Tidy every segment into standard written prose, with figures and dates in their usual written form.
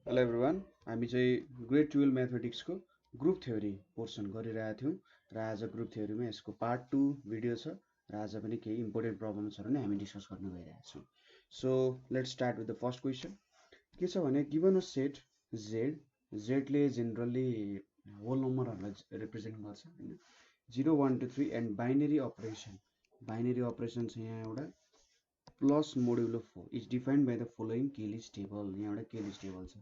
Hello everyone, हामी चाहिँ grade 12 म्याथमेटिक्सको group theory portion गरिरहेका थियौँ र आज ग्रुप थ्योरीमा यसको पार्ट 2 भिडियो छ र आज पनि केही इम्पोर्टेन्ट प्रब्लम्सहरू नै हामी डिस्कस गर्न गइरहेछौँ। So let's start with the first question. के छ भने गिभन अ सेट जेडले जेनरली होल नम्बरहरूलाई रिप्रेजेन्ट गर्छ होइन। 0 1 2 3 एन्ड बाइनेरी अपरेसन छ यहाँ एउटा plus modulo 4 is defined by the following Cayley's table. यहाँ एउटा केलिज टेबल छ।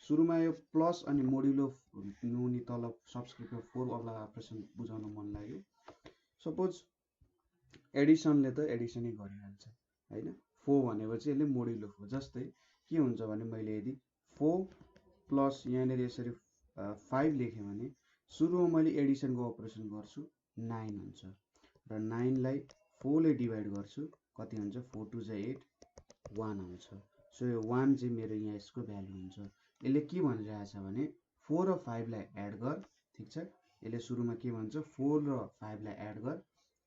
सुरुमा यो प्लस अनि मोड्युलो मुनि तल सबस्क्रिप्टमा 4 वाला अपरेसन बुझाउन मन लाग्यो। सपोज एडिसनले त एडिसनै गरिहाल्छ होइन। 4 भनेपछि यसले मोड्युलो 4 जस्तै के हुन्छ भने मैले यदि 4 प्लस यहाँनिर यसरी 5 लेखेँ भने सुरुमा मैले एडिसनको अपरेसन गर्छु 9 हुन्छ र 9लाई 4ले डिभाइड गर्छु कति हुन्छ 4 2 जा 8 1 आउँछ। सो यो 1 चाहिँ मेरो यहाँ यसको भ्यालु हुन्छ। यसले के भनिरहेछ भने 4 र 5लाई एड गर, ठिक छ। यसले सुरुमा के भन्छ 4 र 5लाई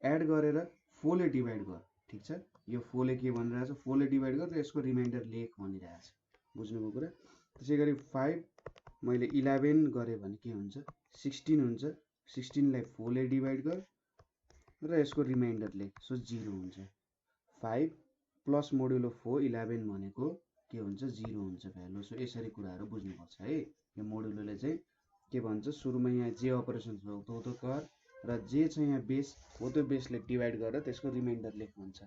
एड गरेर 4ले डिभाइड गर, ठिक छ। यो 4ले के भनिरहेछ 4ले डिभाइड गर र यसको रिमाइन्डर लेख भनिरहेछ। बुझ्नुभयो कुरा। त्यसै गरी 5 मैले 11 गरेँ भने के हुन्छ 16 हुन्छ। 16लाई 4ले डिभाइड गर र यसको रिमाइन्डर लेख, सो 0 हुन्छ। 5 प्लस मोड्युलो 4 11 भनेको के हुन्छ 0 हुन्छ भ्यालु। सो यसरी कुराहरू बुझ्नुपर्छ है। यो मोड्युलोले चाहिँ के भन्छ सुरुमा यहाँ जे अपरेसन छ हो त्यो कर र जे छ यहाँ बेस हो त्यो बेसले डिभाइड गरेर त्यसको रिमाइन्डर लेख भन्छ।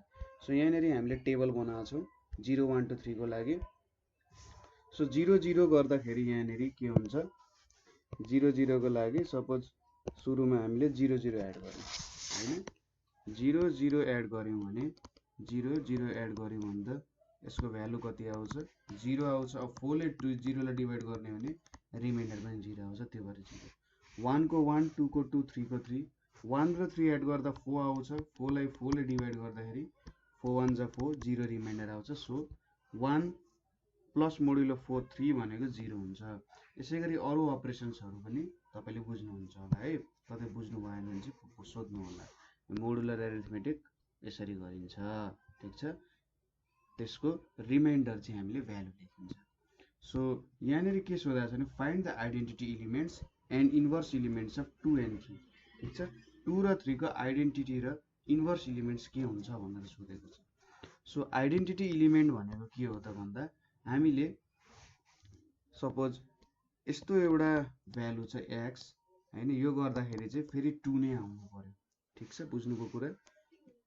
सो यहाँनिर हामीले टेबल बनाएको छौँ 0 1 2 3 को लागि। सो 0 0 गर्दाखेरि यहाँनिर के हुन्छ 0 0 को लागि सपोज सुरुमा हामीले 0 0 एड गऱ्यौँ होइन। 0 0 एड गऱ्यौँ भने 0 0 एड गऱ्यौँ भने त यसको भ्यालु कति आउँछ 0 आउँछ। अब 4ले 0लाई डिभाइड गर्ने भने रिमाइन्डर पनि 0 आउँछ, त्यो भएर 0। 1 को 1 2 को 2 3 को 3 1 र 3 एड गर्दा 4 आउँछ। 4लाई 4ले डिभाइड गर्दाखेरि 4 1 जा 4 0 रिमाइन्डर आउँछ। सो 1 प्लस मोड्युलो 4 3 भनेको 0 हुन्छ। यसै गरी अरू अपरेसन्सहरू पनि तपाईँले बुझ्नुहुन्छ होला है। कतै बुझ्नु भएन भने चाहिँ सोध्नु होला। मोडुलर एरिथमेटिक यसरी गरिन्छ, ठिक छ। त्यसको रिमाइन्डर चाहिँ हामीले भ्यालु लेखिन्छ। सो यहाँनिर के सोधेको छ भने find the identity elements and inverse elements of 2 and 3, ठिक छ। 2 र 3 को आइडेन्टिटी र इन्भर्स इलिमेन्ट्स के हुन्छ भनेर सोधेको छ। सो आइडेन्टिटी इलिमेन्ट भनेको के हो त भन्दा हामीले सपोज यस्तो एउटा भ्यालु छ x होइन, यो गर्दाखेरि चाहिँ फेरि 2 नै आउनु पर्यो, ठिक छ। बुझ्नुको कुरा।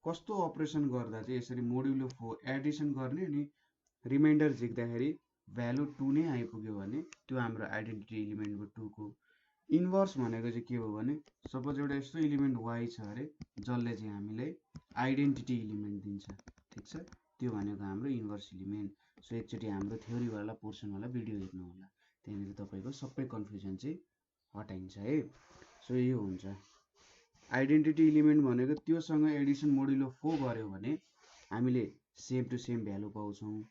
कस्तो अपरेसन गर्दा चाहिँ यसरी मोड्युलो 4 एडिसन गर्ने अनि रिमाइन्डर झिक्दाखेरि भ्यालु 2 नै आइपुग्यो भने त्यो हाम्रो आइडेन्टिटी इलिमेन्ट हो 2 को। इन्भर्स भनेको चाहिँ के हो भने सपोज एउटा यस्तो इलिमेन्ट y छ अरे जसले चाहिँ हामीलाई आइडेन्टिटी इलिमेन्ट दिन्छ, ठिक छ। त्यो भनेको हाम्रो इन्भर्स इलिमेन्ट। सो एकचोटि हाम्रो थ्योरीवाला पोर्सनवाला भिडियो हेर्नु होला, त्यहाँनिर तपाईँको सबै कन्फ्युजन चाहिँ हटाइन्छ है। सो यो हुन्छ आइडेन्टिटी इलिमेन्ट भनेको त्योसँग एडिसन मोड्युलो 4 गऱ्यो भने हामीले सेम टु सेम भ्यालु पाउँछौँ।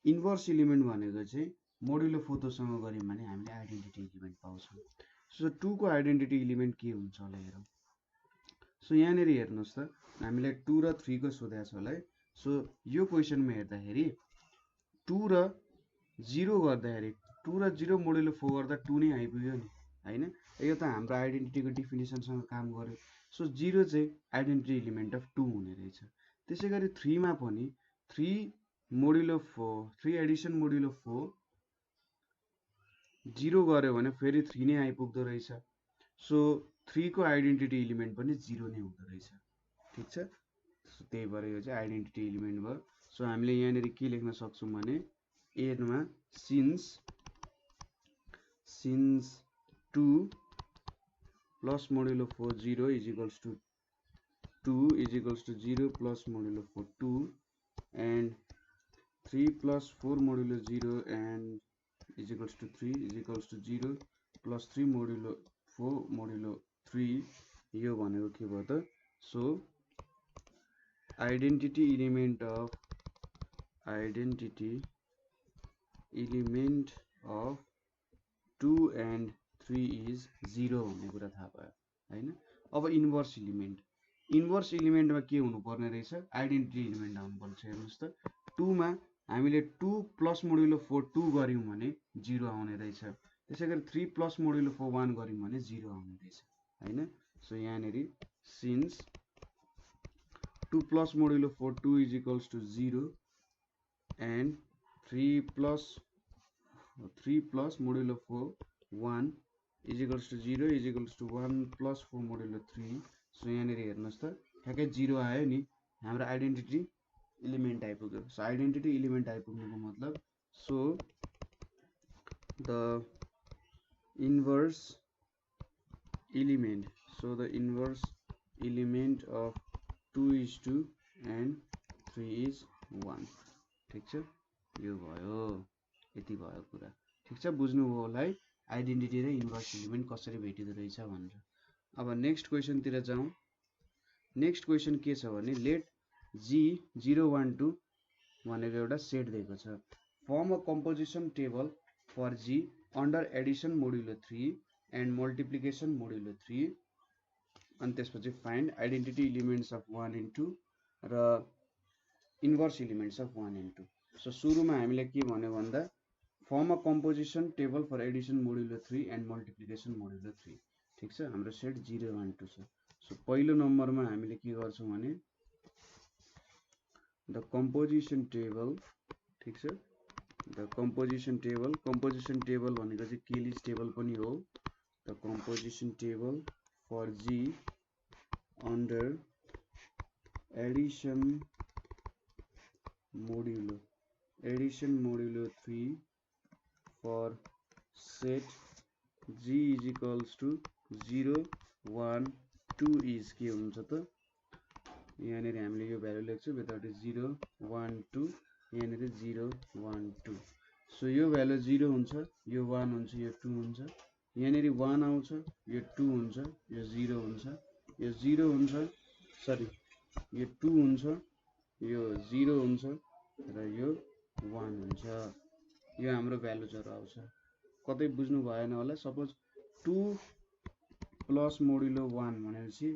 इन्भर्स इलिमेन्ट भनेको चाहिँ मोड्युलो 4 तोसँग गऱ्यौँ भने हामीले आइडेन्टिटी इलिमेन्ट पाउँछौँ। सो 2 को आइडेन्टिटी इलिमेन्ट के हुन्छ होला हेरौँ। सो यहाँनिर हेर्नुहोस् त हामीलाई 2 र 3 को सोधेको छ होला है। सो यो क्वेसनमा हेर्दाखेरि 2 र 0 गर्दाखेरि 2 र 0 मोड्युलो 4 गर्दा 2 नै आइपुग्यो नि होइन। यो त हाम्रो आइडेन्टिटीको डिफिनेसनसँग काम गर्यो। सो 0 चाहिँ आइडेन्टिटी इलिमेन्ट अफ 2 हुने रहेछ। त्यसै गरी 3 मा पनि 3 मोड्युलो 4 3 एडिसन मोड्युलो 4 0 गऱ्यो भने फेरि 3 नै आइपुग्दो रहेछ। सो 3 को आइडेन्टिटी इलिमेन्ट पनि 0 नै हुँदो रहेछ, ठिक छ। सो त्यही भएर यो चाहिँ आइडेन्टिटी इलिमेन्ट भयो। सो हामीले यहाँनिर के लेख्न सक्छौँ भने एनमा since 2 plus modulo 4 0 is equals to 2 is equals to 0 plus modulo 4 2 and 3 plus 4 modulo 0 and is equals to 3 is equals to 0 plus 3 modulo 4 modulo 3 यो भनेको के भयो त। So identity element of 2 and 3 is 0 भन्ने कुरा थाहा भयो होइन। अब इन्भर्स इलिमेन्टमा के हुनुपर्ने रहेछ आइडेन्टिटी इलिमेन्ट आउनुपर्छ। हेर्नुहोस् त 2 मा हामीले 2 प्लस मोडुलो 4 2 गर्यौं भने 0 आउने रहेछ। त्यसैगरी 3 प्लस मोडुलो 4 1 गर्यौं भने 0 आउने रहेछ हैन। सो यहाँनेरि since 2 plus modulo 4 2 is equals to 0 and 3 plus modulo 4 1 is equals to 0 is equals to 1 plus 4 modulo 3। So यहाँनेरि हेर्नुहोस् त ठ्याक्कै 0 आयो नि, हाम्रो आइडेन्टिटी एलिमेन्ट आइपुग्यो। सो आइडेन्टिटी एलिमेन्ट आइपुग्नुको मतलब so the inverse element of 2 is 2 and 3 is 1। ठीक छ, यो भयो, यति भयो कुरा। ठीक छ, बुझ्नुभयो होला है आइडेन्टिटी र इन्भर्स एलिमेन्ट कसरी भेटिदो रहेछ भनेर। अब नेक्स्ट क्वेसन तिर जाउँ। नेक्स्ट क्वेसन के छ भने लेट G012 भनेको एउटा सेट दिएको छ। Form a composition table for G under addition modulo 3 and multiplication modulo 3 अनि त्यसपछि find identity elements of 1 and 2 र inverse elements of 1 and 2। So सुरुमा हामीले के भन्यो भन्दा form a composition table for addition modulo 3 and multiplication modulo 3। ठीक छ, हाम्रो सेट 0 1 2 छ। सो पहिलो नम्बरमा हामीले के गर्छौं भने द कम्पोजिसन टेबल। ठीक छ, द कम्पोजिसन टेबल भनेको चाहिँ केलिज टेबल पनि हो। The composition table for G under addition modulo 3 for set G is equals to 0 1 2 is के हुन्छ त यहाँनेरि हामीले यो भ्यालु लेख्छौं विदाउट 0 1 2 यहाँनेरि 0 1 2। सो यो भ्यालु 0 हुन्छ, यो 1 हुन्छ, यो 2 हुन्छ, यहाँनेरि 1 आउँछ, यो 2 हुन्छ, यो 0 हुन्छ, यो 0 हुन्छ, सरी यो 2 हुन्छ, यो 0 हुन्छ र यो 1 हुन्छ। यो हाम्रो भ्यालुजहरु आउँछ। कतै बुझ्नु भएन होला। सपोज 2 प्लस मोडुलो 1 भनेपछि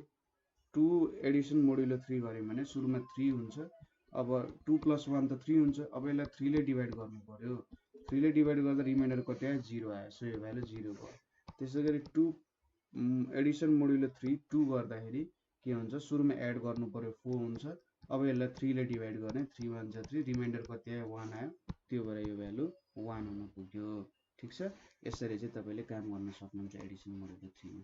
2 एडिसन मोडुलो 3 गर्यौं भने सुरुमा 3 हुन्छ। अब 2 प्लस 1 त 3 हुन्छ। अब यसलाई 3 ले डिभाइड गर्नु पर्यो। 3 ले डिभाइड गर्दा रिमाइन्डर कति आयो 0 आयो। सो यो भ्यालु 0 भयो। त्यसैगरी 2 एडिसन मोडुलो 3 2 गर्दाखेरि के हुन्छ सुरुमा एड गर्नु पर्यो 4 हुन्छ। अब यसलाई 3 ले डिभाइड गर्ने 3 1 जा 3 रिमाइन्डर कति आयो 1 आयो। त्यो भएर यो भ्यालु 1 हुन पुग्यो। ठीक छ, यसरी चाहिँ तपाईले काम गर्न सक्नुहुन्छ एडिसन मोडुलो 3 मा।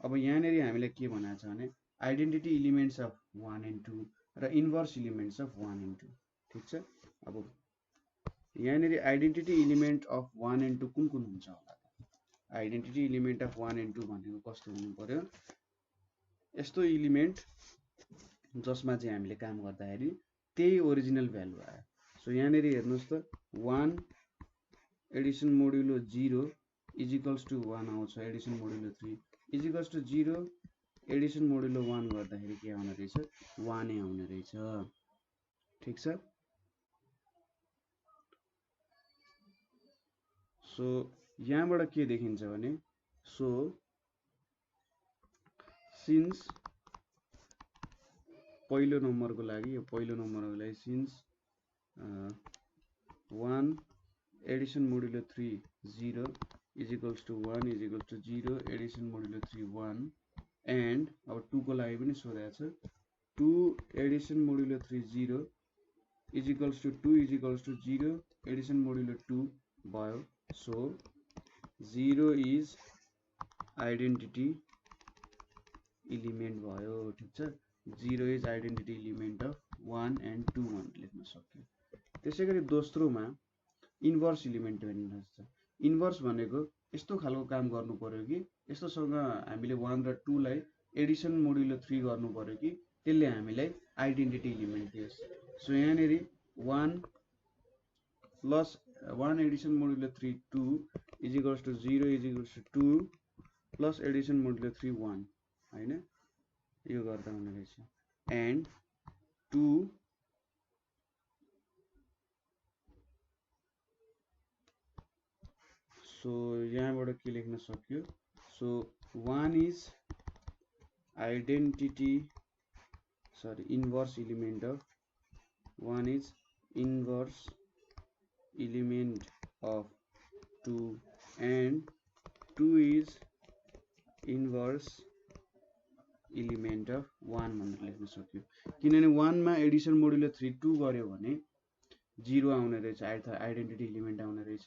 अब यहाँनेरि हामीले के भनेको छ भने आइडेन्टिटी एलिमेन्ट्स अफ 1 and 2 र इन्भर्स एलिमेन्ट्स अफ 1 and 2। ठीक छ, अब यहाँनेरि आइडेन्टिटी एलिमेन्ट अफ 1 and 2 कुन हुन्छ होला त? आइडेन्टिटी एलिमेन्ट अफ 1 and 2 भनेको कस्तो हुनु पर्यो? यस्तो एलिमेन्ट जसमा चाहिँ हामीले काम गर्दाखेरि त्यही ओरिजिनल भ्यालु आयो। सो यहाँनेरि हेर्नुस् त 1 addition modulo 0 is equals to 1 आउँछ। Addition modulo 3 is equals to 0 addition modulo 1 गर्दाखेरि के आउने रहेछ 1 नै आउने रहेछ। ठीक छ, सो यहाँबाट के देखिन्छ भने सो सिन्स पहिलो नम्बरको लागि since 1 addition modulo 3 0 is equals to 1 is equals to 0 addition modulo 3 1 and अब 2 को लागि पनि सोधेको छ 2 addition modulo 3 0 is equals to 2 is equals to 0 addition modulo 2 भयो। सो 0 इज आइडेन्टिटी एलिमेन्ट भयो। ठीक छ, 0 is identity element of 1 and 2 भनेर लेख्न सक्यो। त्यसैगरी दोस्रोमा इन्भर्स एलिमेन्ट भन्नुहुन्छ। इन्भर्स भनेको यस्तो खालको काम गर्नु पर्यो कि यस्तोसँग हामीले 1 र 2 लाई एडिसन मोडुलो 3 गर्नु पर्यो कि त्यसले हामीलाई आइडेन्टिटी एलिमेन्ट दियोस्। सो यहाँनेरि 1 plus 1 addition modulo 3 2 is equals to 0 is equals to 2 plus addition modulo 3 1 हैन, यो गर्दा हुने रहेछ एन्ड 2 सो यहाँबाट के लेख्न सक्यो so 1 is inverse element of 1 is inverse element of 2 and 2 is inverse element of 1 भनेर लेख्न सक्यो किनभने 1 मा एडिसन मोडुलो 3 2 गर्यो भने 0 आउने रहेछ आइडेन्टिटी एलिमेन्ट आउने रहेछ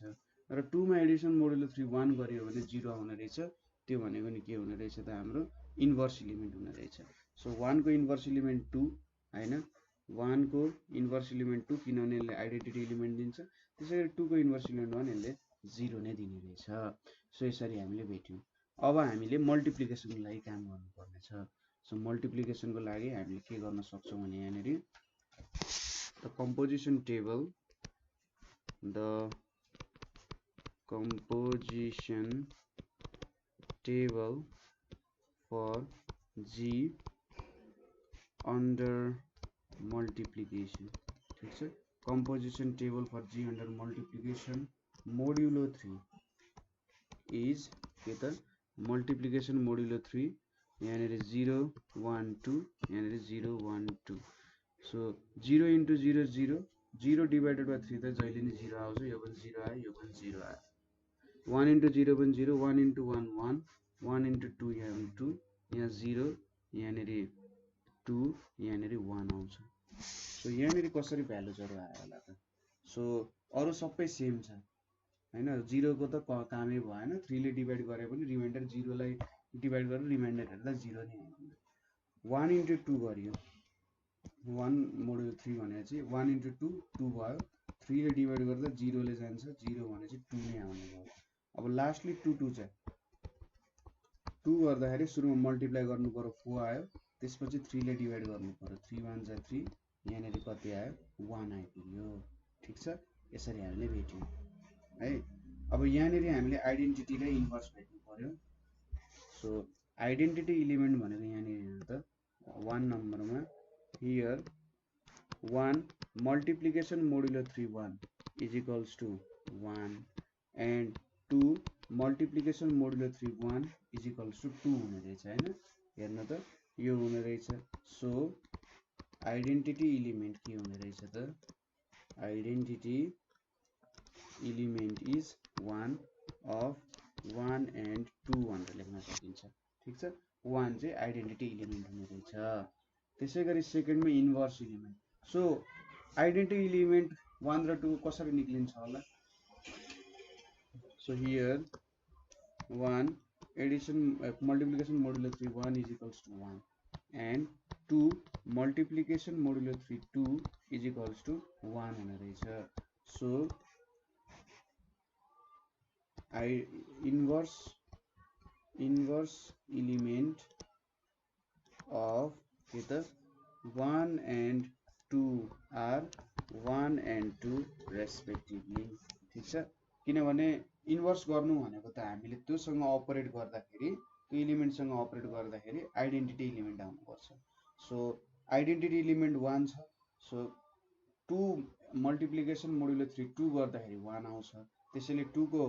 र 2 मा एडिसन मोडुलो 3 1 गर्यो भने 0 आउने रहेछ त्यो भनेको नि के हुने रहेछ त हाम्रो इन्भर्स एलिमेन्ट हुने रहेछ सो 1 को इन्भर्स एलिमेन्ट 2 हैन 1 को इन्भर्स एलिमेन्ट 2 किनभने यसले आइडेन्टिटी एलिमेन्ट दिन्छ त्यसैगरी 2 को इन्भर्स एलिमेन्ट 1 यसले 0 नै दिने रहेछ सो यसरी हामीले भेट्यौं अब हामीले मल्टिप्लिकेसनको लागि काम गर्नुपर्ने छ सो मल्टिप्लिकेसनको लागि हामीले के गर्न सक्छौं भने यहाँनेरि the composition table for G under multiplication ठीक छ composition table for G under multiplication modulo 3 is के त multiplication modulo 3 यहाँनेरि 0 1 2 यहाँनेरि 0 1 2 so 0 into 0 0 0 divided by 3 त जहिले नि 0 आउँछ यो पनि 0 आयो यो पनि 0 आयो 1 into 0 पनि 0 1 into 1 1 1 into 2 यहाँ 2 यहाँ 0 यहाँनेरि 2 यहाँनेरि 1 आउँछ सो यहाँनेरि कसरी भ्यालुजहरु आयो होला त सो अरु सबै सेम छ हैन 0 को त कामै भएन 3 ले डिवाइड गरे पनि रिमाइन्डर 0 लाई डिवाइड गरेर रिमाइन्डर हेर्दा 0 नै आयो 1 into 2 गरियो 1 मोडुलो 3 भने चाहिँ 1 into 2 2 भयो 3 ले डिवाइड गर्दा 0 ले जान्छ 0 भने चाहिँ 2 नै आउने भयो अब लास्टली 2 2 छ 2 गर्दाखेरि सुरुमा मल्टिप्लाई गर्नु पर्यो 4 आयो त्यसपछि 3 ले डिवाइड गर्नु पर्यो 3 1 जा 3 यहाँनेरि कति आयो 1 आइपुग्यो ठीक छ यसरी हामीले भेट्यौं है अब यहाँनेरि हामीले आइडेन्टिटी र इन्भर्स भेट्नु पर्यो सो आइडेन्टिटी एलिमेन्ट भनेको यहाँनेरि त 1 नम्बरमा here 1 multiplication modulo 3 1 is equals to 1 and 2 multiplication modulo 3 1 is equals to 2 हुने रहेछ हैन हेर्न त यो हुने रहेछ सो आइडेन्टिटी एलिमेन्ट के हुने रहेछ त identity element is 1 of 1 and 2 भनेर लेख्न सकिन्छ ठीक छ 1 चाहिँ आइडेन्टिटी एलिमेन्ट हुने रहेछ त्यसैगरी सेकेन्डमा inverse element so identity element 1 र 2 कसरी निक्लिन्छ होला so here 1 Edison multiplication modulo 3 1 is equals to 1 and 2 multiplication modulo 3 2 is equals to 1 हुने रहेछ सो इन्भर्स एलिमेन्ट of के त 1 and 2 are 1 and 2 respectively ठीक छ किनभने इन्भर्स गर्नु भनेको त हामीले त्योसँग अपरेट गर्दाखेरि त्यो एलिमेन्ट सँग अपरेट गर्दाखेरि आइडेन्टिटी एलिमेन्ट आउनु पर्छ सो आइडेन्टिटी एलिमेन्ट 1 छ सो 2 मल्टिप्लिकेसन मोडुलो 3 2 गर्दाखेरि 1 आउँछ त्यसैले 2 को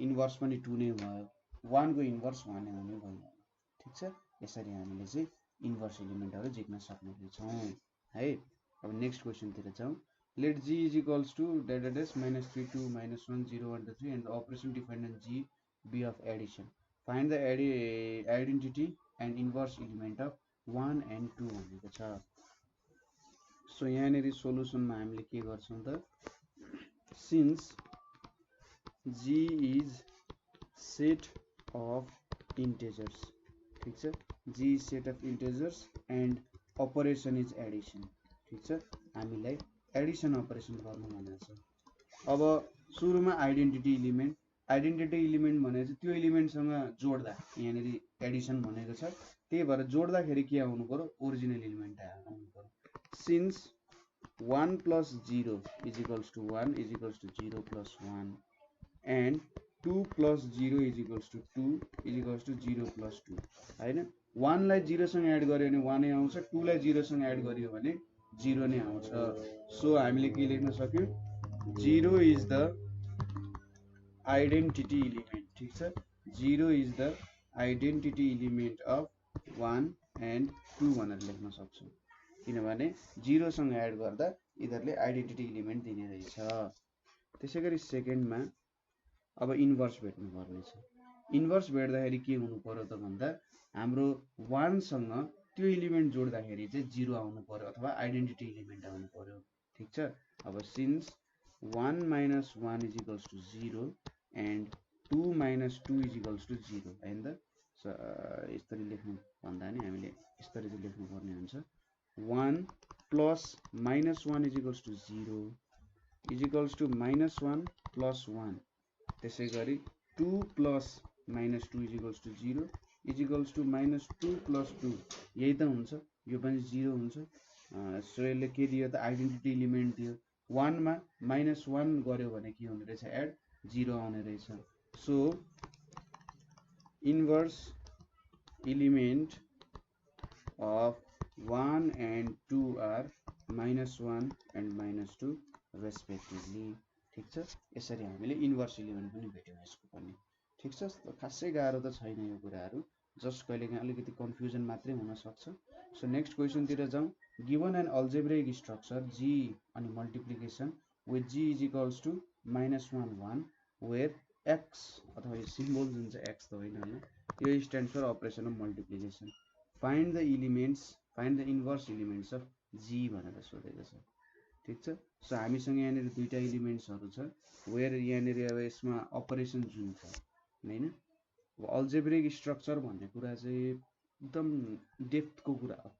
इन्भर्स पनि 2 नै भयो 1 को इन्भर्स 1 नै हुने भयो ठीक छ यसरी हामीले चाहिँ इन्भर्स एलिमेन्टहरु झिक्न सक्ने छौं है अब नेक्स्ट क्वेशन तिर जाउँ let g is equals to dash minus 3 2 minus 1 0 1 2 3 and the operation defined in g be of addition find the identity and inverse element of 1 and 2 भनेको छ सो यहाँनेरि सोलुसनमा हामीले के गर्छौं त since g is set of integers ठीक छ g is set of integers and operation is addition ठीक छ हामीलाई एडिसन अपरेसन गर्नु भनेको छ अब सुरुमा आइडेन्टिटी एलिमेन्ट भनेको चाहिँ त्यो एलिमेन्टसँग जोड्दा यहाँनेरि एडिसन भनेको छ त्यही भएर जोड्दाखेरि के आउनु पर्यो ओरिजिनल एलिमेन्ट आउनु पर्यो since 1 plus 0 is equals to 1 is equals to 0 plus 1 and 2 plus 0 is equals to 2 is equals to 0 plus 2 हैन 1 लाई 0 सँग एड गर्यो भने 1 नै आउँछ 2 लाई 0 सँग एड गर्यो भने 0 नै आउँछ सो हामीले के लेख्न सक्यौ 0 is the identity element ठीक छ 0 is the identity element of 1 and 2 भनेर लेख्न सक्छौं किनभने 0 सँग एड गर्दा यिनीहरुले आइडेन्टिटी एलिमेन्ट दिने रहेछ त्यसैगरी सेकेन्डमा अब इन्भर्स भेट्नु पर्ने छ। इन्भर्स भेट्दाखेरि के हुनु पर्यो त भन्दा हाम्रो 1 सँग त्यो एलिमेन्ट जोड्दाखेरि चाहिँ 0 आउनु पर्यो अथवा आइडेन्टिटी एलिमेन्ट आउनु पर्यो। ठीक छ। अब since 1 minus 1 is equals to 0 and 2 minus 2 is equals to 0 हैन त। यसरी लेख्नु भन्दा नि हामीले यसरी चाहिँ लेख्नु पर्ने हुन्छ 1 plus minus 1 is equals to 0 is equals to minus 1 plus 1 त्यसै गरी 2 plus minus 2 is equals to 0 is equals to minus 2 plus 2 यही त हुन्छ, यो पनि 0 हुन्छ। सो यसले के दियो त आइडेन्टिटी एलिमेन्ट दियो। 1 मा minus 1 गर्यो भने के हुने रहेछ एड 0 आउने रहेछ। So inverse element of 1 and 2 are minus 1 and minus 2 respectively। ठीक छ। यसरी हामीले इन्भर्स एलिमेन्ट पनि भेट्यौँ यसको पनि। ठीक छ। खासै गाह्रो त छैन यो कुराहरू, जस्ट कहिलेकाहीँ अलिकति कन्फ्युजन मात्रै हुन सक्छ। सो नेक्स्ट क्वेसनतिर जाउँ। Given an algebraic structure G अनि multiplication with G is equals to -1 1 where x अथवा यो सिम्बल जुन चाहिँ एक्स त होइन, यो stands for operation of multiplication. Find the inverse elements of G भनेर सोधेको छ। ठीक छ। सो हामीसँग यहाँनिर दुईटा एलिमेन्ट्सहरू छ वेयर यहाँनिर अब यसमा अपरेसन जुन छ हैन। अब अल्जेब्रिक स्ट्रक्चर भन्ने कुरा चाहिँ एकदम डेप्थको कुरा हो।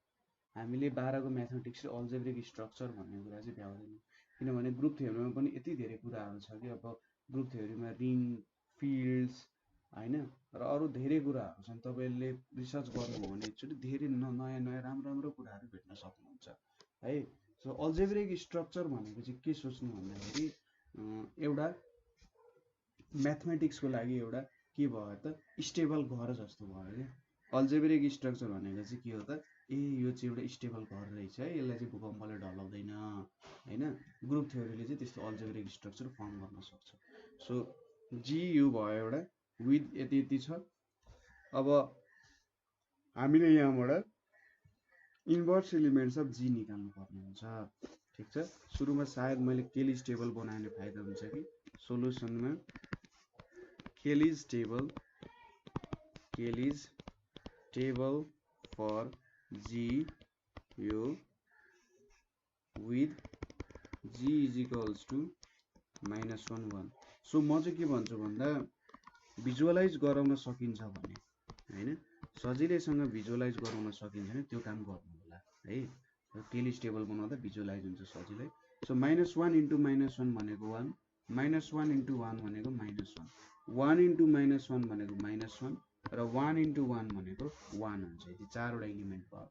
हामीले 12 को म्याथमेटिक्स अल्जेब्रिक स्ट्रक्चर भन्ने कुरा चाहिँ भ्याउँदैन, किनभने ग्रुप थ्योरीमा पनि यति धेरै कुराहरू छ कि अब ग्रुप थ्योरीमा रिङ फिल्ड्स हैन र अरू धेरै कुराहरू छन्। तपाईले रिसर्च गर्नु हो भने एकचोटि धेरै नयाँ राम्रो कुराहरू भेट्न सक्नुहुन्छ है। सो अल्जेब्रिक स्ट्रक्चर भनेको चाहिँ के सोच्नु भन्दाखेरि एउटा म्याथमेटिक्सको लागि एउटा के भयो त स्टेबल घर जस्तो भयो के। अल्जेब्रिक स्ट्रक्चर भनेको चाहिँ के हो त यो चाहिँ एउटा स्टेबल घर रहेछ है, यसलाई चाहिँ भूकम्पले ढलाउँदैन हैन। ग्रुप थ्योरीले चाहिँ त्यस्तो अल्जेब्रिक स्ट्रक्चर फर्म गर्न सक्छ। सो जी यु भयो एउटा विथ यति छ। अब हामीले यहाँबाट इन्भर्स एलिमेन्ट्स अफ जी निकाल्नु पर्ने हुन्छ। ठीक छ। सुरुमा सायद मैले केलिज टेबल बनाउने फाइदा हुन्छ कि सोलुसनमा केलिज टेबल फर जी यो with G is equals to -1 1। So म चाहिँ के भन्छु भन्दा भिजुअलाइज गराउन सकिन्छ भने हैन, सजिलैसँग भिजुअलाइज गराउन सकिन्छ भने त्यो काम गर्नु होला है। केलिज टेबल बनाउँदा भिजुअलाइज हुन्छ सजिलै। सो -1 इन्टु -1 भनेको 1, -1 इन्टु 1 भनेको -1, 1 इन्टु -1 भनेको -1 र 1 इन्टु 1 भनेको 1 हुन्छ। यति चारवटा एलिमेन्ट भयो।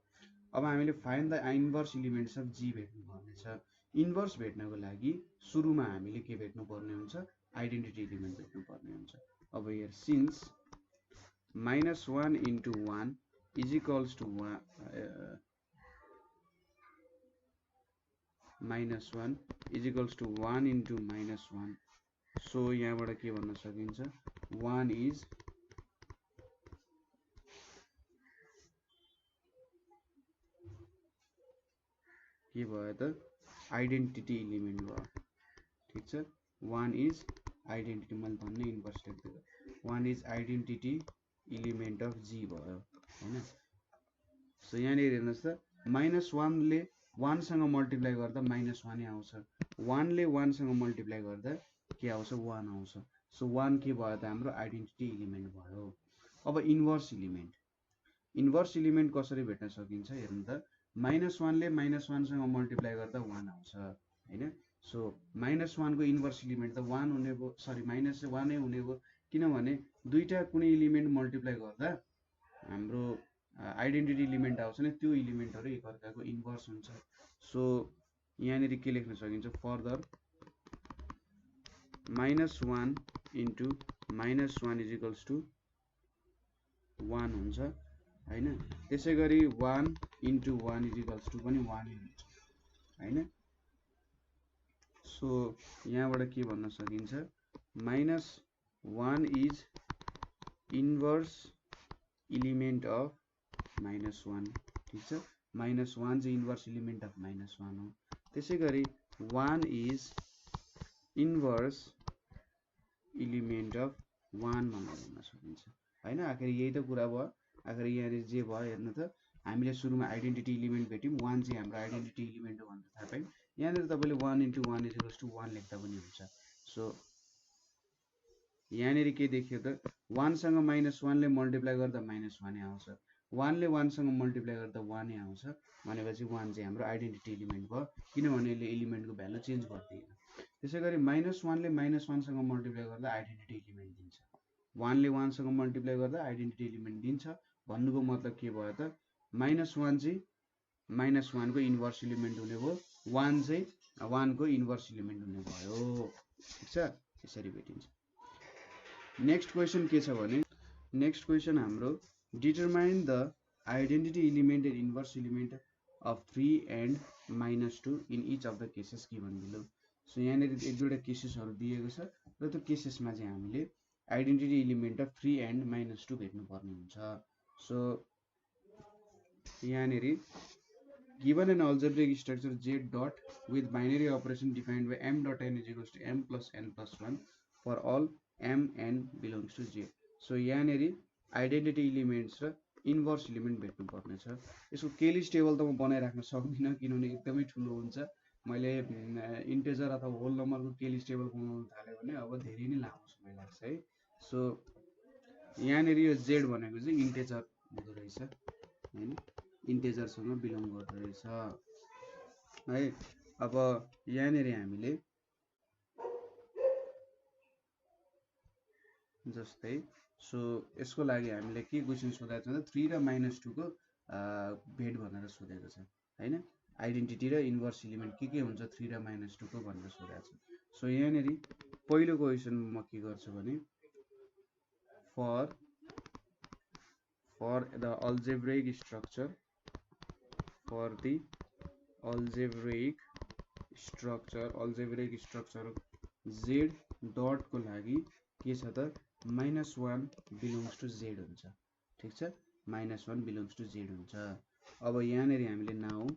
अब हामीले find the inverse elements of G भेट्नु पर्ने छ। इन्भर्स भेट्नको लागि सुरुमा हामीले के भेट्नु पर्ने हुन्छ आइडेन्टिटी एलिमेन्ट भेट्नु पर्ने हुन्छ। अब here since -1 into 1 is equals to -1 is equals to 1 into -1। सो यहाँबाट के भन्न सकिन्छ 1 इज के भयो त आइडेन्टिटी एलिमेन्ट भयो। ठीक छ। 1 इज आइडेन्टिटी, मैले भन्ने इन्भर्स लेख्दिएको 1 is identity element of G भयो हैन। सो यहाँनिर हेर्नुहोस् त -1 ले 1 सँग मल्टिप्लाई गर्दा -1 नै आउँछ, 1 ले 1 सँग मल्टिप्लाई गर्दा के आउँछ 1 आउँछ। सो 1 के भयो त हाम्रो आइडेन्टिटी एलिमेन्ट भयो। अब इन्भर्स एलिमेन्ट कसरी भेट्न सकिन्छ हेर्नु त -1 ले -1 सँग मल्टिप्लाई गर्दा 1 आउँछ हैन। सो -1 को इन्भर्स एलिमेन्ट त 1 हुने भयो, सरी -1 नै हुने भयो, किनभने दुईटा कुनै एलिमेन्ट मल्टिप्लाई गर्दा हाम्रो आइडेन्टिटी एलिमेन्ट आउँछ नि, त्यो एलिमेन्टहरु एकअर्काको इन्भर्स हुन्छ। सो यहाँनिर के लेख्न सकिन्छ further -1 into -1 is equals to 1 हुन्छ हैन। त्यसै गरी 1 इन्टु 1 इज इक्वल्स टु पनि 1 हुन्छ हैन। सो यहाँबाट के भन्न सकिन्छ -1 इज इन्भर्स एलिमेन्ट अफ -1। ठीक छ। -1 चाहिँ इन्भर्स एलिमेन्ट अफ -1 हो। त्यसै गरी 1 इज इन्भर्स इलिमेन्ट अफ 1 भनेर भन्न सकिन्छ हैन। आखिर यही त कुरा भयो। आखिर यहाँ जे भयो हेर्नु त, हामीले सुरुमा आइडेन्टिटी इलिमेन्ट भेट्यौं, 1 चाहिँ हाम्रो आइडेन्टिटी इलिमेन्ट हो भनेर थाहा पायौं। यहाँ तपाईले 1 * 1 = 1 लेख्दा पनि हुन्छ। सो यहाँ के देखियो त, 1 सँग -1 ले मल्टिप्लाई गर्दा -1 नै आउँछ, 1 ले 1 सँग मल्टिप्लाई गर्दा 1 नै आउँछ भनेपछि 1 चाहिँ हाम्रो आइडेन्टिटी इलिमेन्ट भयो, किनभने यसले इलिमेन्टको भ्यालु चेन्ज गर्दैन। त्यसैगरी -1 ले -1 सँग मल्टिप्लाई गर्दा आइडेन्टिटी इलिमेन्ट दिन्छ, 1 ले 1 सँग मल्टिप्लाई गर्दा आइडेन्टिटी इलिमेन्ट दिन्छ। भन्नुको मतलब के भयो त, -1 चाहिँ -1 को इन्भर्स इलिमेन्ट हुने भयो, 1 चाहिँ 1 को इन्भर्स इलिमेन्ट हुने भयो। ठीक छ, यसरी भेटिन्छ। नेक्स्ट क्वेसन के छ भने, नेक्स्ट क्वेसन हाम्रो determine the identity element and inverse element of 3 and -2 in each of the cases given below. So यहाँ एक दुईवटा केसेसहरू दिएको छ र त्यो केसेसमा चाहिँ हामीले आइडेन्टिटी इलिमेन्ट अफ 3 and -2 भेट्नु पर्ने हुन्छ। सो यहाँ given an algebraic structure Z dot with binary operation defined by m dot n = m plus n plus 1 for all m n belongs to Z। So यहाँ identity elements र inverse element भेट्नु पर्ने छ। यसको Kelly's table त म बनाइराख्न सक्दिनँ किनभने एकदमै ठुलो हुन्छ। मैले इन्टेजर अथवा होल नम्बरको केलिस टेबल बनाउन थाल्यो भने अब धेरै नै लामो समय लाग्छ है। सो यहाँ यो Z भनेको चाहिँ इन्टेजर हुँदो रहेछ हैन, इन्टेजरसँग बिलोङ गर्दो रहेछ है। अब यहाँ हामीले जस्तै सो यसको लागि हामीले के क्वेसन सोधेको छ त, 3 र -2 को भेट भनेर सोधेको छ हैन। आइडेन्टिटी र इन्भर्स इलिमेन्ट के हुन्छ 3 र -2 को भनेर सोधेको छ। सो यहाँ पहिलो क्वेसन म के गर्छु भने, for the algebraic structure, for the algebraic structure Z dot को लागि के छ त, -1 बिलोङ्स टु Z हुन्छ। ठीक छ, -1 बिलोङ्स टु Z हुन्छ। अब यहाँ हामीले नाउ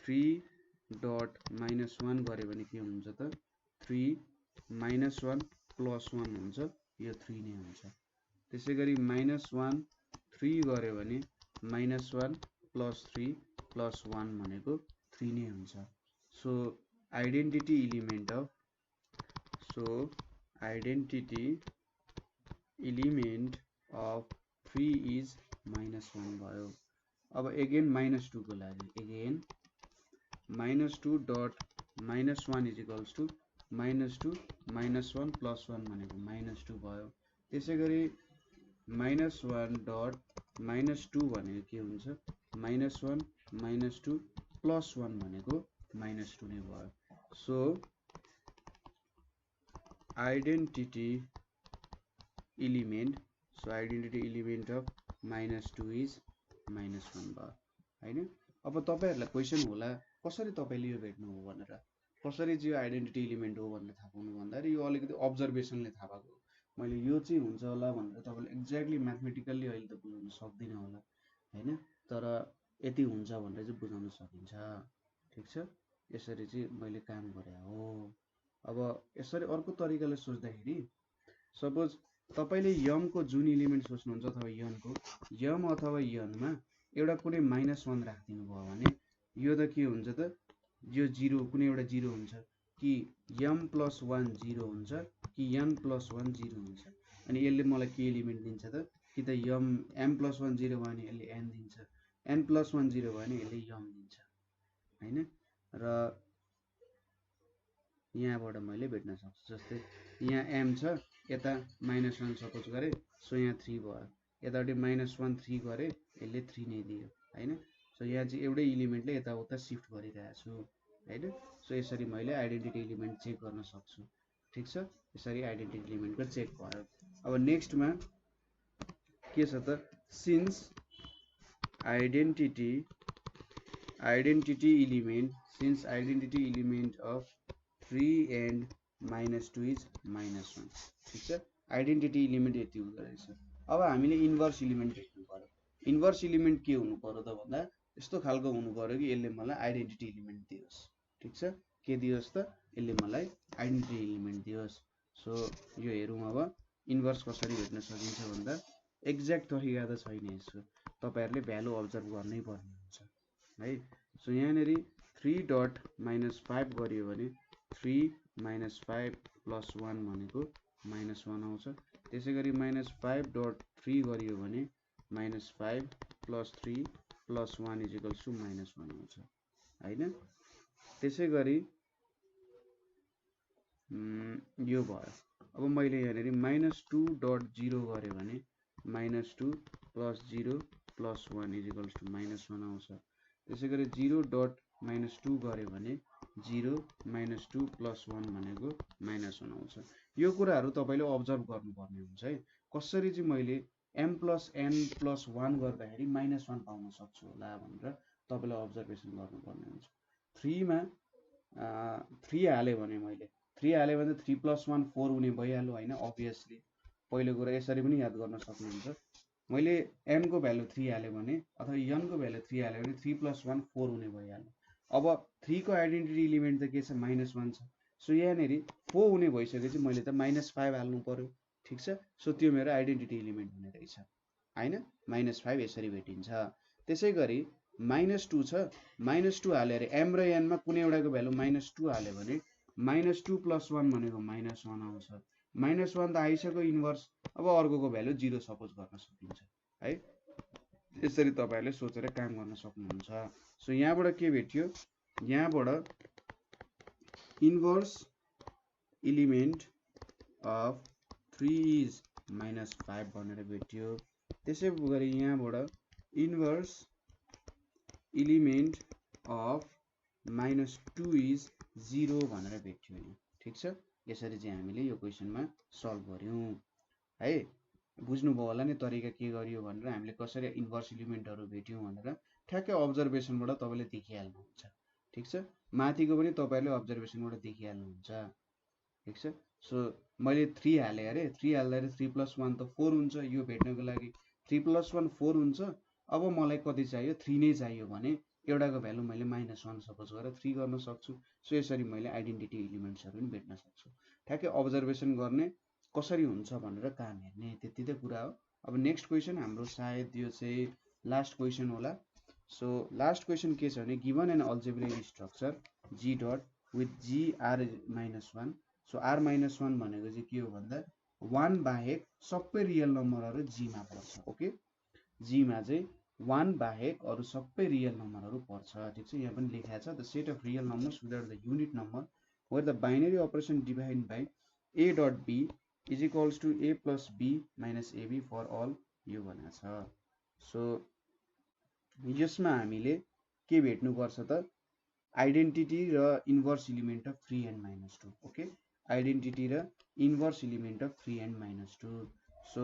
3 डट -1 गरे भने के हुन्छ त, 3 -1 + 1 हुन्छ, यो 3 नै हुन्छ। त्यसैगरी -1 3 गरे भने -1 + 3 + 1 भनेको 3 नै हुन्छ। So identity element of -3 is -1 भयो। अब अगेन -2 को लागि अगेन -2 डट -1 = -2 -1 + 1 भनेको -2 भयो। त्यसैगरी -1 डट -2 भनेको के हुन्छ, -1 -2 + 1 भनेको -2 नै भयो। So identity element of -2 is -1 भयो हैन। अब तपाईहरुलाई क्वेशन होला कसरी तपाईले यो भेट्नु हो भनेर, कसरी चाहिँ आइडेन्टिटी इलिमेन्ट हो भनेर थाहा पाउनु भन्दाखेरि यो अलिकति अब्जर्भेसनले थाहा पाएको। मैले यो चाहिँ हुन्छ होला भनेर तपाईले एक्ज्याक्टली म्याथमेटिकल्ली अहिले त बुझाउन सक्दिन होला हैन, तर यति हुन्छ भनेर चाहिँ बुझाउन सकिन्छ। ठीक छ, यसरी चाहिँ मैले काम गरे हो। अब यसरी अर्को तरिकाले सोच्दाखेरि, सपोज तपाईले यम को जुन इलिमेन्ट सोच्नुहुन्छ अथवा यन को, यम अथवा यन मा एउटा कुनै -1 राखिदिनु भयो भने यो त के हुन्छ त, यो 0 कुनै एउटा 0 हुन्छ कि m + 1 0 हुन्छ कि n + 1 0 हुन्छ। अनि यसले मलाई के इलिमेन्ट दिन्छ त, कि त m + 1 0 भयो भने यसले n दिन्छ, n + 1 0 भयो भने यसले m दिन्छ हैन। र यहाँबाट मैले भेट्न सक्छु, जस्तै यहाँ m छ, यता -1 सपोज गरे, सो यहाँ 3 भयो, यतापट्टि -1 3 गरे, यसले 3 नै दियो हैन। सो यहाँ चाहिँ एउटै इलिमेन्टले यताउता शिफ्ट गरिरहेको छु हैन। सो यसरी मैले आइडेन्टिटी इलिमेन्ट चेक गर्न सक्छु। ठीक छ, यसरी आइडेन्टिटी इलिमेन्टको चेक भयो। अब नेक्स्टमा के छ त, since identity element of 3 and -2 is -1। ठीक छ, आइडेन्टिटी इलिमेन्ट यति हुँदो रहेछ। अब हामीले इन्भर्स इलिमेन्ट भेट्नु पर्यो। इन्भर्स इलिमेन्ट के हुनु पर्यो त भन्दा, यस्तो खालको हुनु पर्यो कि यसले मलाई आइडेन्टिटी इलिमेन्ट दियोस्। ठीक छ, के दियोस् त, यसले मलाई आइडेन्टिटी एलिमेन्ट दियोस्। सो यो हेरौँ अब इन्भर्स कसरी भेट्न सकिन्छ भन्दा एक्ज्याक्ट तरिका त छैन यसको, तपाईहरुले भ्यालु अब्जर्भ गर्नै पर्ने हुन्छ है। सो यहाँनेरि 3 डट -5 गरियो भने 3 -5 + 1 भनेको -1 आउँछ। त्यसैगरी -5 डट 3 गरियो भने -5 + 3 + 1 = -1 आउँछ हैन। त्यसैगरी यो भयो। अब मैले यहाँनेरि -2 डट 0 गरे भने -2 + 0 + 1 = -1 आउँछ। त्यसैगरी 0 डट -2 गरे भने 0 -2 + 1 भनेको -1 आउँछ। यो कुराहरु तपाईले अब्जर्भ गर्नुपर्ने हुन्छ है। कसरी चाहिँ मैले m + n + 1 गर्दाखेरि -1 पाउन सक्छु होला भनेर तपाईले अब्जर्भेसन गर्नुपर्ने हुन्छ। 3 मा 3 हाले भने मैले 3 हाले भने 3 + 1 4 हुने भइहाल्यो हैन। अभियसली पहिलो कुरा यसरी पनि याद गर्न सक्नुहुन्छ। मैले m को भ्यालु 3 हाले भने अथवा n को भ्यालु 3 हाले भने 3 + 1 4 हुने भइहाल्यो। अब 3 को आइडेन्टिटी एलिमेन्ट त के छ -1 छ। सो यहाँनेरि 4 हुने भइसकेपछि मैले त -5 हाल्नु पर्यो, ठीक छ। सो त्यो मेरो आइडेन्टिटी एलिमेन्ट हुने रहेछ हैन। -5 यसरी भेटिन्छ। त्यसैगरी -2 छ, -2 हालेर m र n मा कुनै एउटाको भ्यालु -2 हाले भने -2 + 1 भनेको -1 आउँछ। -1 त आइसक्यो इन्भर्स। अब अर्कोको भ्यालु 0 सपोज गर्न सकिन्छ है। यसरी तपाईहरुले सोचेर काम गर्न सक्नुहुन्छ। सो यहाँबाट के भेट्यो, यहाँबाट इन्भर्स एलिमेन्ट अफ 3 इज -5 भनेर भेट्यो। त्यसैगरी यहाँबाट इन्भर्स एलिमेन्ट अफ -2 इज 0 भनेर भेट्यो नि, ठीक छ। यसरी चाहिँ हामीले यो क्वेशनमा सल्भ गर्यौं है। बुझ्नुभयो होला नि तरिका के गरियो भनेर, हामीले कसरी इन्भर्स एलिमेन्टहरु भेट्यौं भनेर ठ्याक्कै अब्जर्भेसनबाट तपाईले देखिहाल्नुहुन्छ, ठीक छ। माथिको पनि तपाईहरुले अब्जर्भेसनबाट देखिहाल्नुहुन्छ, ठीक छ। सो मैले 3 हाले अरे, 3 हाल्दाखेरि 3 + 1 त 4 हुन्छ। यो भेट्नको लागि 3 + 1 4 हुन्छ। अब मलाई कति चाहियो, 3 नै चाहियो भने एउटाको भ्यालु मैले -1 सपोज गरेर 3 गर्न सक्छु। सो यसरी मैले आइडेन्टिटी एलिमेन्ट्सहरु पनि भेट्न सक्छु। ठ्याक्कै अब्जर्भेसन गर्ने, कसरी हुन्छ भनेर काम हेर्ने, त्यति त कुरा हो। अब नेक्स्ट क्वेशन हाम्रो सायद यो चाहिँ लास्ट क्वेशन होला। सो लास्ट क्वेशन के छ भने given an algebraic structure g dot with g r -1। So r -1 भनेको चाहिँ के हो भन्दा 1 बाहेक सबै रियल नम्बरहरु g मा पर्छ। ओके, g मा चाहिँ 1 बाहेक अरु सबै रियल नम्बरहरु पर्छ, ठीक छ। यहाँ पनि लेखेको छ the set of real numbers without the unit number where the binary operation defined by a dot b is equals to a + b - ab for all, यो भनेको छ। सो यसमा हामीले के भेट्नु पर्छ त, आइडेन्टिटी र inverse element of 3 n - 2। Okay, identity र inverse element of 3 n - 2। So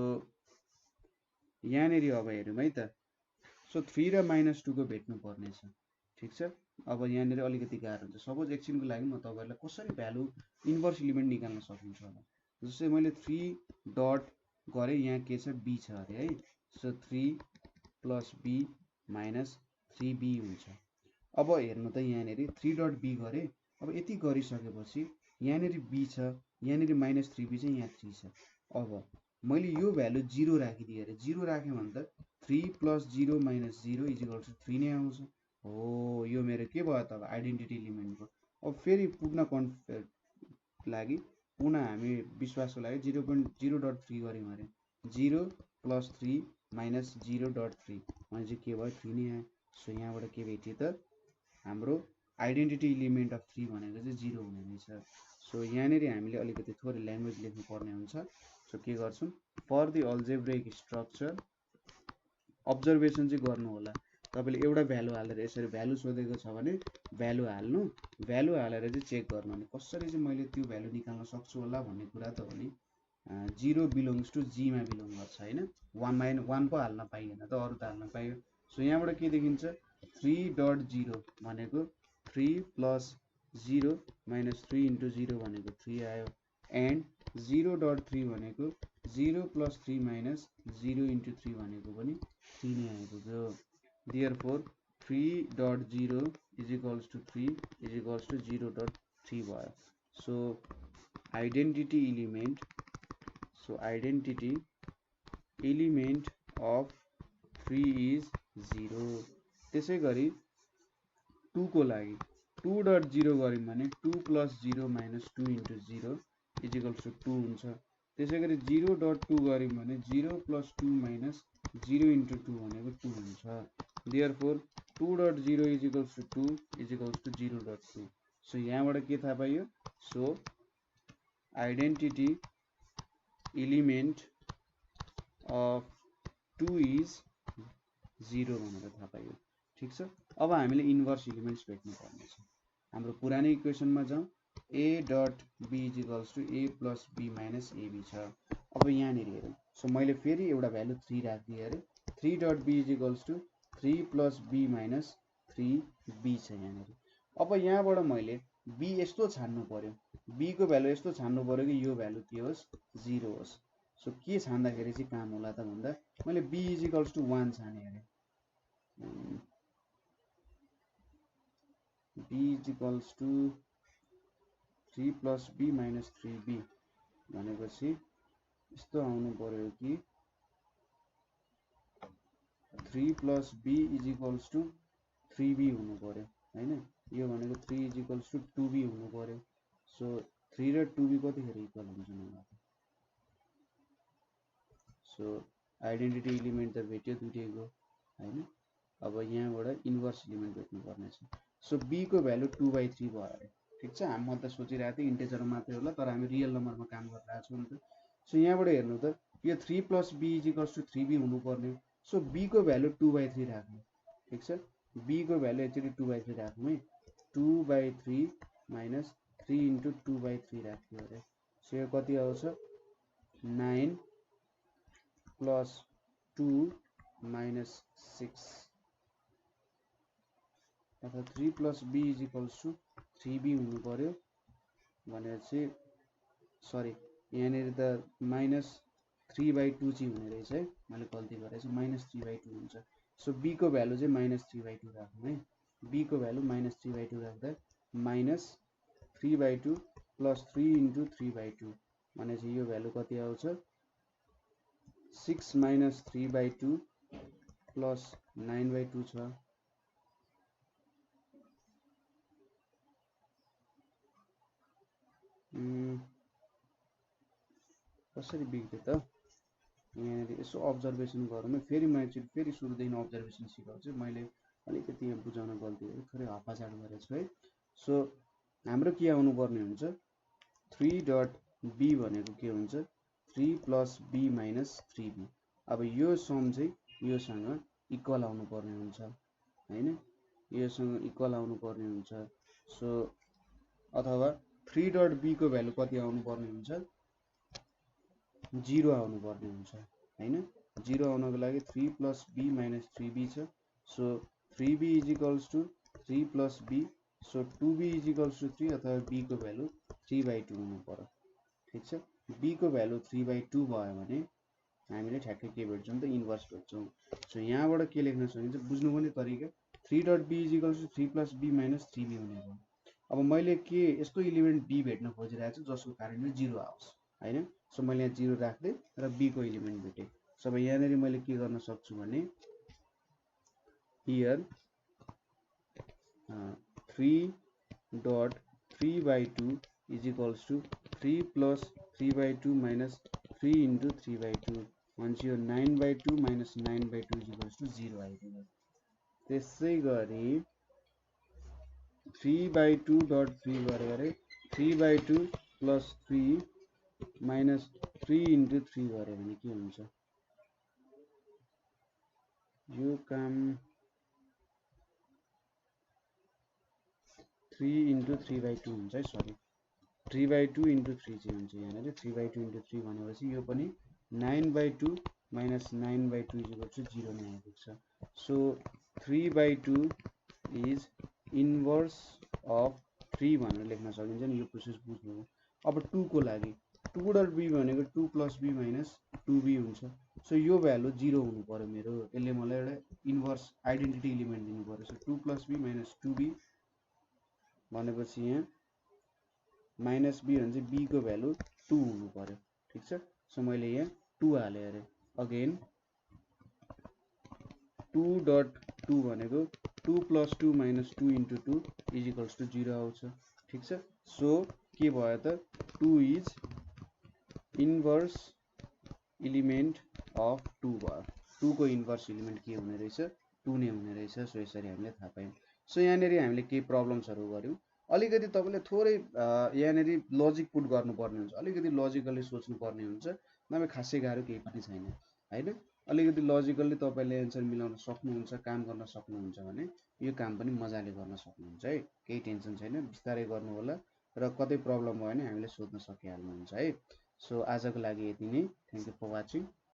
यहाँनेरि अब हेरौँ है त। सो 3 र -2 को भेट्नु पर्ने छ, ठीक छ। अब यहाँनेरि अलिकति गाह्रो हुन्छ। सपोज एकछिनको लागि म तपाईहरुलाई कसरी भ्यालु इन्भर्स एलिमेन्ट निकाल्न सकिन्छ होला। जस्तै मैले 3 डट गरे, यहाँ के छ b छ अरे है। सो 3 + b - 3b हुन्छ। अब हेर्नु त यहाँनेरि 3 डट b गरे। अब यति गरिसकेपछि यहाँनेरि b छ, यहाँनेरि -3b चाहिँ यहाँ 3 छ। अब मैले यो भ्यालु 0 राखिदिए अरे, 0 राखे भने त 3 + 0 - 0 = 3 नै आउँछ। हो, यो मेरो के भयो त अब आइडेन्टिटी एलिमेन्टको। अब फेरि पुग्न लागि पुनः हामी विश्वासको लागि 0.0.3 गर्यौं अरे, 0 + 3 - 0.3 भने चाहिँ के भयो 3 नै आयो। सो यहाँबाट के भेट्यो त, हाम्रो आइडेन्टिटी एलिमेन्ट अफ 3 भनेको चाहिँ 0 हुने रहेछ। सो यहाँनेरि हामीले अलिकति थोरै ल्याङ्ग्वेज लेख्नु पर्ने हुन्छ। सो के गर्छौं, for the algebraic structure observation चाहिँ गर्नु होला। तपाईले एउटा भ्यालु हालेर यसरी भ्यालु सोधेको छ भने भ्यालु हाल्नु, भ्यालु हालेर चाहिँ चेक गर्नु। अनि कसरी चाहिँ मैले त्यो भ्यालु निकाल्न सक्छु होला भन्ने कुरा त हो नि। 0 बिलोङ्स टु g मा बिलोङ गर्छ हैन। 1 पो हाल्न पाइएन त, अरु त हाल्न पाइयो। सो यहाँबाट के देखिन्छ, 3.0 भनेको 3 + 0 - 3 * 0 भनेको 3 आयो। एन्ड 0.3 भनेको 0 + 3 - 0 * 3 भनेको पनि 3 नै आइपुग्यो। Therefore 3.0 = 3 = 0.3 भयो। So identity element of 3 is 0। त्यसै गरी 2 को लागि 2.0 गर्यौं भने 2 + 0 - 2 × 0 = 2 हुन्छ। त्यसै गरी 0.2 गर्यौं भने 0 + 2 - 0 × 2 भनेको 2 हुन्छ। देयरफोर 2.0 = 2 = 0.2। सो यहाँबाट के थाहा पाइयो? So identity element of 2 is 0 भनेर थाहा पाइयो। ठीक छ। अब हामीले इन्भर्स एलिमेन्ट्स भेट्नु पर्ने छ। हाम्रो पुरानो इक्वेसनमा जाउँ। a.b = a + b - ab छ। अब यहाँनिर हेरौँ। सो मैले फेरि एउटा भ्यालु 3 राखिदिएँ अरे। 3.b = 3 + b - 3b छ यहाँनिर। अब यहाँबाट मैले b यस्तो छान्नु पर्यो, b को भ्यालु यस्तो छान्नु पर्यो कि यो भ्यालु के होस्? 0 होस्। सो के छान्दाखेरि चाहिँ काम होला त भन्दा मैले b = 1 छाने अरे। b = 3 + b - 3b भनेपछि यस्तो आउनु पर्यो कि 3 + b = 3b हुनु पर्यो हैन। यो भनेको 3 = 2b हुनु पर्यो। सो 3 र 2b कतिखेर इक्वल हुन्छन् होला? सो आइडेन्टिटी एलिमेन्ट त भेट्यो दुईटैको हैन। अब यहाँबाट इन्भर्स एलिमेन्ट भेट्नु पर्ने छ। सो b को भ्यालु 2/3 भयो अरे। ठीक छ। हामी त सोचिरहेको थिएँ इन्टिजर मात्रै होला, तर हामी रियल नम्बरमा काम गरिरहेको छौँ नि त। सो यहाँबाट हेर्नु त यो 3 + b = 3b हुनु पर्ने। सो b को भ्यालु 2/3 राख्नु। ठीक छ। b को भ्यालु यसरी 2/3 राख्नु है। 2/3 - 3 × 2/3 राख्यो अरे। सो यो कति आउँछ? 9 + 2 - 6 अथवा 3 + b = 3b हुनु पर्यो भनेर चाहिँ सरी यहाँनिर त -3/2 चाहिँ हुने रहेछ है। मैले गल्ती गरेछु, -3/2 हुन्छ। सो b को भ्यालु चाहिँ -3/2 राख्नु है। b को भ्यालु -3/2 राख्दा -3/2 + 3 × 3/2 भनेपछि यो भ्यालु कति आउँछ? 6 - 3/2 + 9/2 छ। कसरी बिग्रियो त? यहाँनिर यसो अब्जर्भेसन गरौँ। फेरि म एकचोटि फेरि सुरुदेखि अब्जर्भेसन सिकाउँछु। मैले अलिकति यहाँ बुझाउन गल्ती गरेँ, थोरै हप्पाचाड गरेछु है। सो हाम्रो के आउनु पर्ने हुन्छ? 3.b भनेको के हुन्छ? 3 + b - 3b। अब यो सम चाहिँ योसँग इक्वल आउनु पर्ने हुन्छ हैन। योसँग इक्वल आउनु पर्ने हुन्छ। सो अथवा 3.b को भ्यालु कति आउनु पर्ने हुन्छ? 0 आउनु पर्ने हुन्छ हैन। 0 आउनको लागि 3 + b - 3b छ। So 3b = 3 + b। So 2b = 3 अथवा b को भ्यालु 3/2 हुनु पर्यो। ठीक छ। b को भ्यालु 3/2 भयो भने हामीले ठ्याक्कै के भेट्छौँ त? इन्भर्स भेट्छौँ। सो यहाँबाट के लेख्न सकिन्छ बुझ्नुपर्ने तरिका 3.b = 3 + b - 3b हुने भयो। अब मैले के यस्तो एलिमेन्ट b भेट्न खोजिरहेको छु जसको कारणले 0 आओस् हैन। सो मैले यहाँ 0 राख्दै र b को एलिमेन्ट भेटेँ। सो अब यहाँनिर मैले के गर्न सक्छु भने हियर 3.3/2 = 3 + 3/2 - 3 × 3/2 भनेपछि यो 9/2 - 9/2 = 0 आइपुग्यो। त्यसै गरी 3/2.3 गरे अरे 3/2 + 3 - 3 × 3 गरे भने के हुन्छ? यो काम 3 × 3/2 हुन्छ है। सरी 3/2 × 3 चाहिँ हुन्छ यहाँनिर। 3/2 × 3 भनेपछि यो पनि 9/2 - 9/2 = 0 नै आइपुग्छ। सो 3/2 इज इन्भर्स अफ 3 भनेर लेख्न सकिन्छ नि। यो प्रोसेस बुझ्नु हो। अब 2 को लागि 2.b भनेको 2 + b - 2b हुन्छ। सो यो भ्यालु 0 हुनु पर्यो मेरो। यसले मलाई एउटा इन्भर्स आइडेन्टिटी एलिमेन्ट दिनु पर्यो। सो 2 + b - 2b भनेपछि यहाँ माइनस बी भने चाहिँ b को भ्यालु 2 हुनु पर्यो। ठिक छ, सो मैले यहाँ 2 हालेँ अरे। अगेन 2.2 भनेको 2 + 2 - 2 × 2 = 0 आउँछ। ठिक छ, सो के भयो त 2 इज इन्भर्स इलिमेन्ट अफ 2 भयो। 2 को इन्भर्स इलिमेन्ट के हुने रहेछ, 2 नै हुने रहेछ। सो यसरी हामीले थाहा पायौँ। सो यहाँनिर हामीले केही प्रब्लम्सहरू गऱ्यौँ। अलिकति तपाईँले थोरै यहाँनिर लजिक पुट गर्नुपर्ने हुन्छ, अलिकति लजिकली सोच्नुपर्ने हुन्छ, नभए खासै गाह्रो केही पनि छैन होइन। अलिकति लजिकल्ली तपाईँले एन्सर मिलाउन सक्नुहुन्छ, काम गर्न सक्नुहुन्छ भने यो काम पनि मजाले गर्न सक्नुहुन्छ है। केही टेन्सन छैन, बिस्तारै गर्नु होला र कतै प्रब्लम भयो भने हामीले सोध्न सकिहाल्नुहुन्छ है। सो आजको लागि यति नै। Thank you for watching.